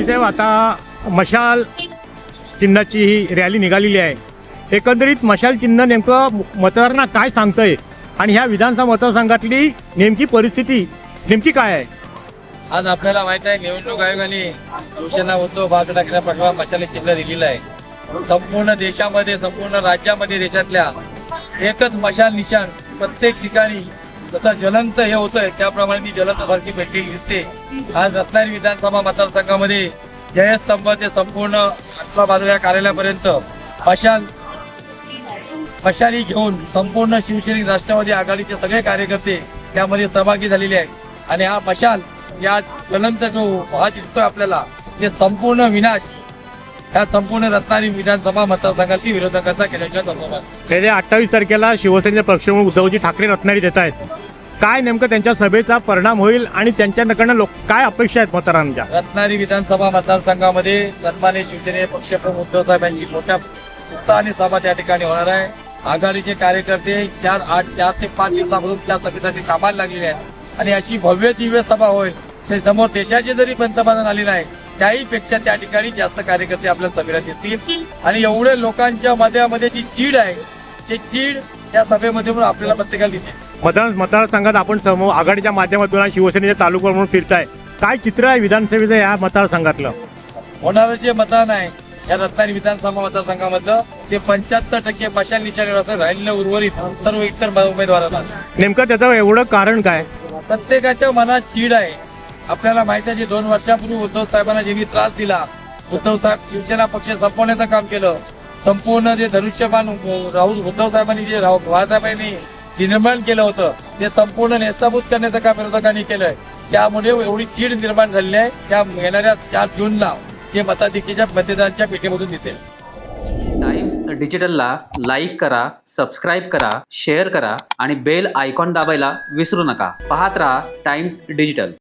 साहेब, आता मशाल चिन्हाची ही रॅली निघालेली आहे. एकंदरीत मशाल चिन्ह नेमकं मतदारांना काय सांगतंय आणि ह्या विधानसभा मतदारसंघातली नेमकी परिस्थिती नेमकी काय आहे? आज आपल्याला माहित आहे, निवडणूक आयोगाने शिवसेना उद्धव बाळासाहेब ठाकरे पाठवा मशाली चिन्ह दिलेलं आहे. संपूर्ण देशामध्ये, संपूर्ण राज्यामध्ये, देशातल्या एकच मशाल निशाण प्रत्येक ठिकाणी जसं ज्वलंत हे होतंय त्याप्रमाणे ती ज्वलंत सारखी भेटलेली दिसते. आज रत्नागिरी विधानसभा मतदारसंघामध्ये जयस्तंभ ते संपूर्ण आठवा बाजू या कार्यालयापर्यंत मशाली घेऊन संपूर्ण शिवसैनिक राष्ट्रवादी आघाडीचे सगळे कार्यकर्ते त्यामध्ये सहभागी झालेले आहेत. आणि हा मशाल या ज्वलंत जो हा दिसतोय आपल्याला, ते संपूर्ण विनाश या संपूर्ण रत्नागिरी विधानसभा मतदारसंघातील विरोधकांचा केल्याच्या संदर्भात. गेल्या 28 तारखेला शिवसेनेचे पक्षप्रमुख उद्धवजी ठाकरे रत्नागिरीत येत आहेत. काय नेमकं त्यांच्या सभेचा परिणाम होईल आणि त्यांच्याकडनं लोक काय अपेक्षा आहेत मतदारांच्या? रत्नागिरी विधानसभा मतदारसंघामध्ये सन्मान्य शिवसेने पक्षप्रमुख उद्धव साहेबांची मोठ्या उत्साहाने सभा त्या ठिकाणी होणार आहे. आघाडीचे कार्यकर्ते 4 ते 5 दिवसापासून त्या सभेसाठी कामाला लागलेले आहेत आणि अशी भव्य दिव्य सभा होईल. ते समोर देशाचे जरी पंतप्रधान आलेले आहे त्याहीपेक्षा त्या ठिकाणी जास्त कार्यकर्ते आपल्या सभेला येतील आणि एवढे लोकांच्या मध्ये जी चीड आहे ते चीड त्या सभेमध्ये आपल्याला प्रत्येकाला दिसेल. मतदारसंघात आपण समोर आघाडीच्या माध्यमातून आणि शिवसेनेच्या तालुका म्हणून फिरताय, काय चित्र आहे विधानसभेचं या मतदारसंघातलं? होणारं जे मतदान आहे या रत्नागिरी विधानसभा मतदारसंघामधलं ते 75% मशाल निशाणीवर असं राहिलेलं उर्वरित सर्व इतर उमेदवारांना. नेमकं त्याचं एवढं कारण काय? प्रत्येकाच्या मनात चीड आहे. आपल्याला माहिती आहे, 2 वर्षापूर्वी उद्धव साहेबांना ज्यांनी त्रास दिला, उद्धव साहेब शिवसेना पक्ष संपवण्याचं काम केलं. संपूर्ण जे धनुष्यबाण राहुल उद्धव साहेबांनी जे बाळासाहेबांनी निर्माण केलं होतं ते संपूर्ण नेस्ताभूत करण्याचं काम विरोधकांनी केलंय. त्यामुळे एवढी चीड निर्माण झालेली आहे. त्या येणाऱ्या 4 जूनला हे मताधिक्याच्या मतदारांच्या पेटीमधून दिसेल. टाइम्स डिजिटलला लाईक करा, सबस्क्राईब करा, शेअर करा आणि बेल आयकॉन दाबायला विसरू नका. पाहत रहा टाइम्स डिजिटल.